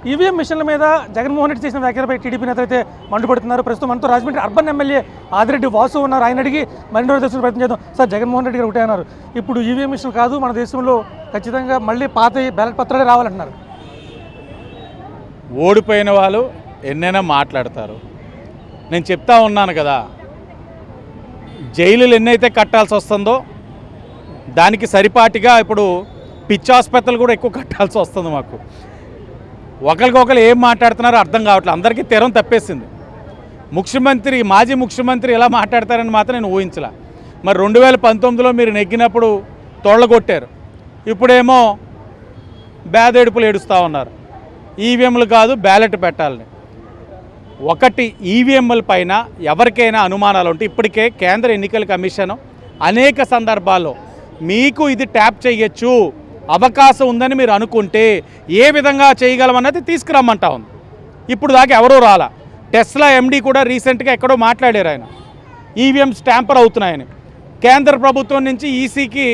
EVM మిషన్ల మీద జగన్మోహన్ రెడ్డి చేసిన వ్యాఖ్యలపై టీడీపీ నేతలు అయితే మండిపడుతున్నారు. ప్రస్తుతం మనతో రాజమండ్రి అర్బన్ ఎమ్మెల్యే ఆదిరెడ్డి వాసు ఉన్నారు. ఆయన అడిగి మరిన్ని తెలుసుకునే ప్రయత్నం చేద్దాం. సార్, జగన్మోహన్ రెడ్డి గారు ఒకటే అన్నారు, ఇప్పుడు ఈవీఎం మిషన్ కాదు, మన దేశంలో ఖచ్చితంగా మళ్ళీ పాత బ్యాలెట్ పత్రాలే రావాలంటున్నారు. ఓడిపోయిన వాళ్ళు ఎన్నైనా మాట్లాడతారు. నేను చెప్తా ఉన్నాను కదా, జైలులు ఎన్నైతే కట్టాల్సి వస్తుందో దానికి సరిపాటిగా ఇప్పుడు పిచ్చి ఆసుపత్రులు కూడా ఎక్కువ కట్టాల్సి వస్తుంది. మాకు ఒకరికొకరు ఏం మాట్లాడుతున్నారో అర్థం కావట్లేదు. అందరికీ తెరం తప్పేసింది. మాజీ ముఖ్యమంత్రి ఎలా మాట్లాడతారని మాత్రం నేను ఊహించలే. మరి 2019లో మీరు నెగ్గినప్పుడు తొళ్ళగొట్టారు, ఇప్పుడేమో బేదేడుపులు ఏడుస్తూ ఉన్నారు. ఈవీఎంలు కాదు బ్యాలెట్ పెట్టాలని. ఒకటి, ఈవీఎంల పైన ఎవరికైనా అనుమానాలు ఉంటే ఇప్పటికే కేంద్ర ఎన్నికల కమిషన్ అనేక సందర్భాల్లో మీకు ఇది ట్యాప్ చేయొచ్చు, అవకాశం ఉందని మీరు అనుకుంటే ఏ విధంగా చేయగలమన్నది తీసుకురమ్మంటా ఉంది. ఇప్పుడు దాకా ఎవరూ రాలా. టెస్లా ఎండీ కూడా రీసెంట్గా ఎక్కడో మాట్లాడారు, ఆయన ఈవీఎం స్టాంపర్ అవుతున్నాయని. కేంద్ర ప్రభుత్వం నుంచి ఈసీకి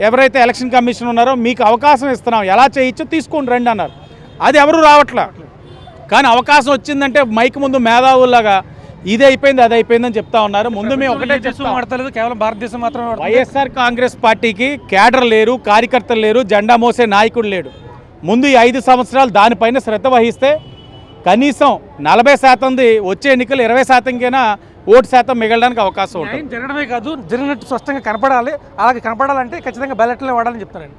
ఎవరైతే ఎలక్షన్ కమిషన్ ఉన్నారో మీకు అవకాశం ఇస్తున్నాం, ఎలా చేయొచ్చో తీసుకొని రండి అన్నారు. అది ఎవరు రావట్లా. కానీ అవకాశం వచ్చిందంటే మైక్ ముందు మేధావుల్లాగా ఇది అయిపోయింది అది అయిపోయిందని చెప్తా ఉన్నారు. ముందు మేము ఒకటే మాట్లాడలేదు, కేవలం భారతదేశం మాత్రం. వైఎస్ఆర్ కాంగ్రెస్ పార్టీకి క్యాడర్ లేరు, కార్యకర్తలు లేరు, జెండా మోసే నాయకుడు లేడు. ముందు ఈ 5 సంవత్సరాలు దానిపైన శ్రద్ధ వహిస్తే కనీసం 40% వచ్చే ఎన్నికలు 20%కైనా ఓటు శాతం మిగలడానికి అవకాశం ఉంటుంది. జరగడమే కాదు, జరిగినట్టు స్పష్టంగా కనపడాలి. అలాగే కనపడాలంటే ఖచ్చితంగా బ్యాలెట్లే వాడాలని చెప్తారండి.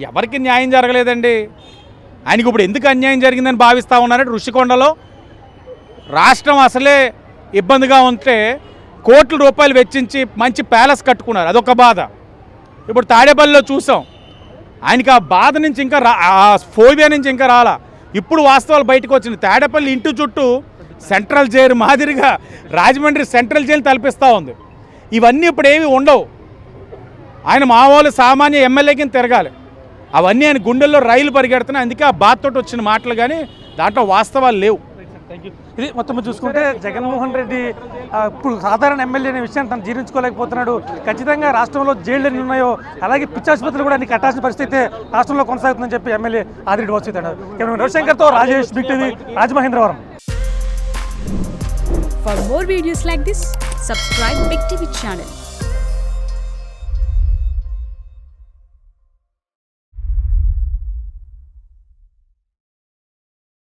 ఎవరికి న్యాయం జరగలేదండి. ఆయనకి ఇప్పుడు ఎందుకు అన్యాయం జరిగిందని భావిస్తూ ఉన్నారంటే, ఋషికొండలో రాష్ట్రం అసలే ఇబ్బందిగా ఉంటే కోట్ల రూపాయలు వెచ్చించి మంచి ప్యాలెస్ కట్టుకున్నారు, అదొక బాధ. ఇప్పుడు తాడేపల్లిలో చూసాం, ఆయనకి ఆ బాధ నుంచి ఇంకా ఆ ఫోబియా నుంచి ఇంకా రాలా. ఇప్పుడు వాస్తవాలు బయటకు వచ్చింది. తాడేపల్లి ఇంటి చుట్టూ సెంట్రల్ జైలు మాదిరిగా రాజమండ్రి సెంట్రల్ జైలు తలపిస్తూ ఉంది. ఇవన్నీ ఇప్పుడు ఏవి ఉండవు. ఆయన మామూలు సామాన్య ఎమ్మెల్యే కింద తిరగాలి. అవన్నీ ఆయన గుండెల్లో రైలు పరిగెడుతున్నాయి. అందుకే ఆ బాధతో వచ్చిన మాటలు, కానీ దాంట్లో వాస్తవాలు లేవు. ఇది మొత్తం చూసుకుంటే జగన్మోహన్ రెడ్డి ఇప్పుడు సాధారణ ఎమ్మెల్యే అనే విషయాన్ని తను జీర్ణించుకోలేకపోతున్నాడు. ఖచ్చితంగా రాష్ట్రంలో జైళ్ళు ఎన్ని ఉన్నాయో అలాగే పిచ్చాసుపత్రులు కూడా అన్ని కట్టాల్సిన పరిస్థితి రాష్ట్రంలో కొనసాగుతుందని చెప్పి ఎమ్మెల్యే ఆదిరెడ్డి వాసు అన్నారు. రవిశంకర్తో Rajesh, big TV, Rajamahendravaram. For more videos like this, subscribe Big TV channel.